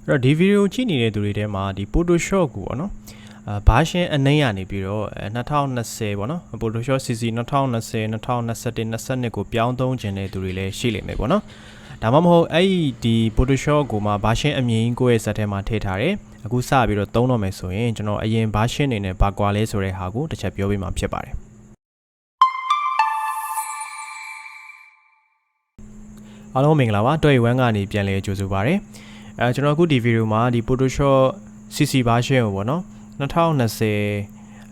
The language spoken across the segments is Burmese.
ဒီ video ကြည့်နေတဲ့သူတွေထဲမှာဒီ Photoshop ကိုပေါ့နော်ဘာရှင်းအနေရနေပြီးတော့2020ပေါ့နော် Photoshop CC 2020 2021 22ကိုပြောင်းသုံးခြင်းတဲ့သူတွေလည်းရှိလိမ့်မယ်ပေါ့နော်ဒါမှမဟုတ်အဲ့ဒီ Photoshop ကိုမှဘာရှင်းအမြင်ကိုယ့်ရဲ့ set ထဲမှာထည့်ထားတယ်အခုစပြီးတော့သုံးတော့မယ်ဆိုရင်ကျွန်တော်အရင်ဘာရှင်းနေနဲ့ဘာကွာလဲဆိုတဲ့ဟာကိုတစ်ချက်ပြောပြမှာဖြစ်ပါတယ်အားလုံးမင်္ဂလာပါတွေ့1ကနေပြန်လည်ကြိုဆိုပါရစေကျွန်တော်အခုဒီဗီဒီယိုမှာဒီ Photoshop CC version ကိုပေါ့နော်2020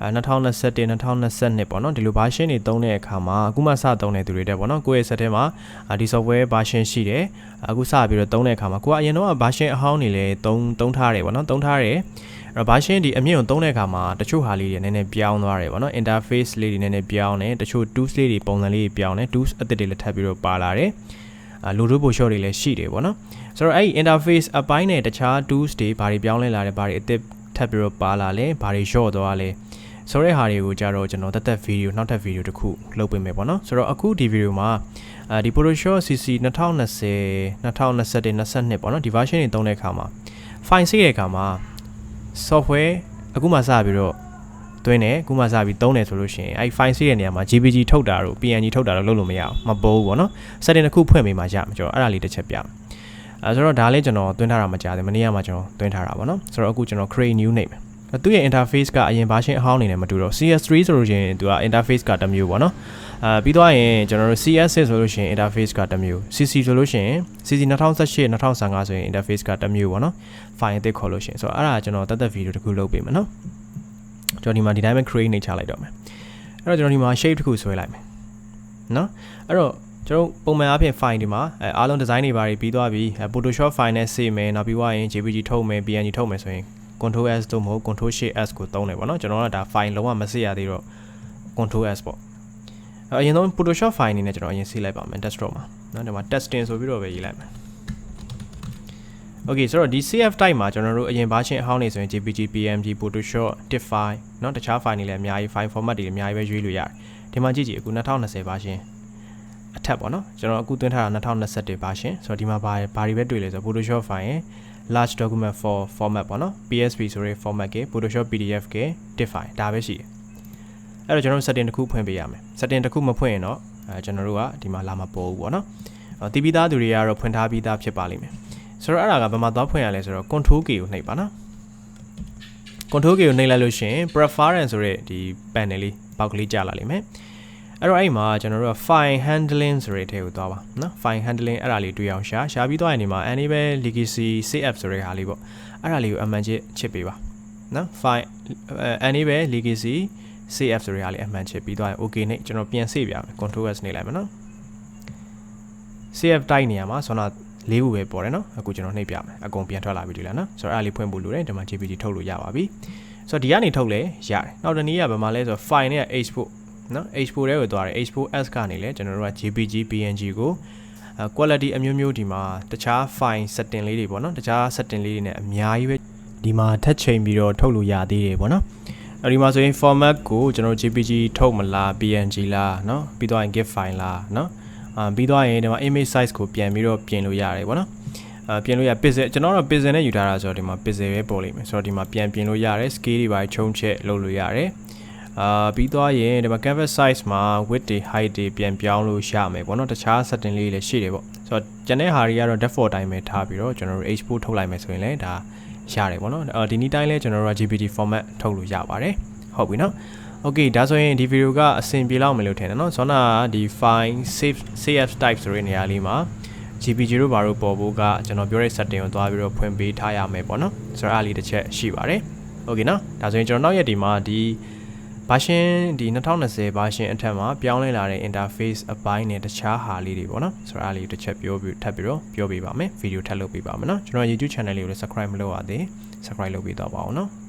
2021 2022ပေါ့နော်ဒီလို version တွေသုံးတဲ့အခါမှာအခုမှစသုံးတဲ့သူတွေတဲ့ပေါ့နော်ကိုယ့်ရဲ့ set ထဲမှာဒီ software version ရှိတယ်အခုစပြီးတော့သုံးတဲ့အခါမှာကိုကအရင်တော့ version အဟောင်းတွေလည်းသုံးထားတယ်ပေါ့နော်သုံးထားတယ်အဲ့တော့ version ဒီအမြင့်ကိုသုံးတဲ့အခါမှာတချို့ဟာလေးတွေနည်းနည်းပြောင်းသွားတယ်ပေါ့နော် interface လေးတွေနည်းနည်းပြောင်းတယ်တချို့ tools လေးတွေပုံစံလေးတွေပြောင်းတယ် tools အသစ်တွေလည်းထပ်ပြီးတော့ပါလာတယ်လိုတို့ပို့ shot တွေလည်းရှိတယ်ပေါ့နော်ဆိုတော့အဲ့ဒီ interface အပိုင်းနဲ့တခြား tools တွေဘာတွေပြောင်းလဲလာတယ်ဘာတွေအသစ်ထပ်ပြီးတော့ပါလာလဲဘာတွေ short သွားလဲဆိုတဲ့ဟာတွေကိုကြတော့ကျွန်တော်တက် video နောက်ထပ် video တစ်ခုလုပ်ပေးမယ်ပေါ့နော်ဆိုတော့အခုဒီ video မှာဒီ Photoshop CC 2020 2021 22ပေါ့နော်ဒီ version တွေသုံးတဲ့အခါမှာ file စိတဲ့အခါမှာ software အခုမှစပြီးတော့သွင်းတယ်အခုမှစပြီးသုံးတယ်ဆိုလို့ရှိရင်အဲ့ file စိတဲ့နေရာမှာ JPG ထုတ်တာတို့ PNG ထုတ်တာတို့လုပ်လို့မရအောင်မပိုးဘူးပေါ့နော် setting တစ်ခုဖွင့်ပေးမှရမှာကျွန်တော်အဲ့ဒါလေးတစ်ချက်ပြဆိုတော့ဒါလေးကျွန်တော်သွင်းထားတာမကြားသေးမနေ့ကမှကျွန်တော်သွင်းထားတာပေါ့နော်ဆိုတော့အခုကျွန်တော် create new နေမယ်သူ့ရဲ့ interface ကအရင် version အဟောင်းနေနဲ့မတူတော့ CS3 ဆိုလို့ရှိရင်သူက interface ကတစ်မျိုးပေါ့နော်ပြီးတော့ရင်ကျွန်တော်တို့ CS6 ဆိုလို့ရှိရင် interface ကတစ်မျိုး CC ဆိုလို့ရှိရင် CC 2018 2015ဆိုရင် interface ကတစ်မျိုးပေါ့နော် file အသစ်ခေါ်လို့ရှိရင်ဆိုတော့အဲ့ဒါကျွန်တော်တက် video တစ်ခုလုပ်ပေးမယ်နော်ကျွန်တော်ဒီမှာဒီတိုင်းပဲ create နေချလိုက်တော့မယ်အဲ့တော့ကျွန်တော်ဒီမှာ shape တစ်ခုဆွဲလိုက်မယ်နော်အဲ့တော့ကျွန်တော်ပုံမှန်အားဖြင့် file ဒီမှာအားလုံး design တွေပါပြီးသွားပြီ Photoshop file နဲ့ save မယ်နောက်ပြီးွားရင် JPG ထုတ်မယ် PNG ထုတ်မယ်ဆိုရင် Ctrl S တို့မဟုတ် Ctrl Shift S ကိုသုံးတယ်ပေါ့နော်ကျွန်တော်ကဒါ file လုံးဝမစစ်ရသေးတော့ Ctrl S ပေါ့အရင်ဆုံး Photoshop file အနေနဲ့ကျွန်တော်အရင်စစ်လိုက်ပါမယ် desktop မှာနော်ဒီမှာ testing ဆိုပြီးတော့ပဲရေးလိုက်မယ် Okay ဆိုတော့ဒီ CF type မှာကျွန်တော်တို့အရင် version အဟောင်းနေဆိုရင် JPG PNG Photoshop TIFF file เนาะတခြား file တွေလည်းအများကြီး file format တွေအများကြီးပဲရွေးလို့ရတယ်ဒီမှာကြည့်ကြည့်အခု2020 version အထက်ပေါ့နော်ကျွန်တော်အခုသွင်းထားတာ2021 version ဆိုတော့ဒီမှာဘာတွေပဲတွေ့လဲဆိုတော့ Photoshop file large document for format ပေါ့နော် PSP ဆိုတဲ့ format က Photoshop PDF က TIFF file ဒါပဲရှိတယ်အဲ့တော့ကျွန်တော်တို့ setting တစ်ခုဖွင့်ပေးရမယ် setting တစ်ခုမဖွင့်ရင်တော့ကျွန်တော်တို့ကဒီမှာလာမပေါ်ဘူးပေါ့နော်တီးပြီးသားသူတွေကတော့ဖွင့်ထားပြီးသားဖြစ်ပါလိမ့်မယ်ဆိုတော့အဲ့ဒါကဘယ်မှာသွားဖွင့်ရလဲဆိုတော့ Ctrl K ကိုနှိပ်ပါနော် Ctrl K ကိုနှိပ်လိုက်လို့ရှိရင် preference ဆိုတဲ့ဒီ panel လေးပေါက်ကလေးကြာလာလိမ့်မယ်အဲ့တော့အဲ့မှာကျွန်တော်တို့က file handling ဆိုတဲ့ထဲကိုသွားပါနော် file handling အဲ့ဒါလေးတွေ့အောင်ရှာပြီးသွားရင်ဒီမှာ enable legacy save ဆိုတဲ့ဟာလေးပေါ့အဲ့ဒါလေးကိုအမှန်ချစ်ပေးပါနော် file enable legacy save ဆိုတဲ့ဟာလေးအမှန်ချစ်ပြီးသွားရင် okay နဲ့ကျွန်တော်ပြန် save ရမယ် Ctrl S နှိပ်လိုက်မယ်နော် save တိုက်နေရမှာဆိုတော့လေးခုပဲပေါ်တယ်နော်အခုကျွန်တော်နှိပ်ပြမယ်အကုန်ပြန်ထွက်လာပြီဒီလားနော်ဆိုတော့အဲ့ဒါလေးဖွင့်ဖို့လိုတယ်ဒီမှာ JPG ထုတ်လို့ရပါပြီဆိုတော့ဒီကနေထုတ်လဲရတယ်နောက်တစ်နည်းကဘယ်မှာလဲဆိုတော့ file နဲ့ export နော် export တွေကိုသွားတယ် export S ကနေလဲကျွန်တော်တို့က JPG PNG ကိုquality အမျိုးမျိုးဒီမှာတခြား file setting လေးတွေပေါ့နော်တခြား setting လေးတွေနဲ့အများကြီးပဲဒီမှာထပ်ချိန်ပြီးတော့ထုတ်လို့ရသေးတယ်ပေါ့နော်အဲ့ဒီမှာဆိုရင် format ကိုကျွန်တော် JPG ထုတ်မလား PNG လားနော်ပြီးတော့ရင် GIF file လားနော်ပြီးတော့ရင်ဒီမှာ image size ကိုပြန်ပြီးတော့ပြင်လို့ရတယ်ပေါ့နော်ပြင်လို့ရ pixel ကျွန်တော်တော့ pixel နဲ့ယူထားတာဆိုတော့ဒီမှာ pixel ပဲပေါ်လိမ့်မယ်ဆိုတော့ဒီမှာပြန်ပြင်လို့ရတယ် scale တွေပါချုံချက်လုပ်လို့ရတယ်ပြီးတော့ရင်ဒီမှာ canvas size မှာ width တွေ height တွေပြန်ပြောင်းလို့ရမယ်ပေါ့နော်တခြား setting လေးလည်းရှိတယ်ပေါ့ဆိုတော့ကျန်တဲ့ဟာတွေကတော့ default တိုင်းပဲထားပြီးတော့ကျွန်တော်တို့ export ထုတ်လိုက်မယ်ဆိုရင်လည်းဒါရတယ်ပေါ့နော်ဒီနေ့တိုင်းလည်းကျွန်တော်တို့က GPT format ထုတ်လို့ရပါတယ်ဟုတ်ပြီနော်Okay ဒါဆိုရင်ဒီ video ကအဆင်ပြေလောက်မယ်လို့ထင်တယ်နော်ဆိုတော့ဒီ file save type ဆိုတဲ့နေရာလေးမှာ JPG တို့ဘာလို့ပေါ်ဖို့ကကျွန်တော်ပြောတဲ့ setting ကိုသွားပြီးတော့ဖွင့်ပေးထားရမယ်ပေါ့နော်ဆိုတော့အားလေးတစ်ချက်ရှိပါတယ် Okay နော်ဒါဆိုရင်ကျွန်တော်နောက်ရက်ဒီမှာဒီ version ဒီ2020 version အထက်မှာပြောင်းလဲလာတဲ့ interface အပိုင်းနဲ့တခြားဟာလေးတွေပေါ့နော်ဆိုတော့အားလေးတစ်ချက်ထပ်ပြီးတော့ပြောပေးပါမယ် video ထပ်လုပ်ပေးပါမယ်နော်ကျွန်တော် YouTube channel လေးကိုလည်း subscribe မလုပ်ရသေး subscribe လုပ်ပေးတော့ပါအောင်နော်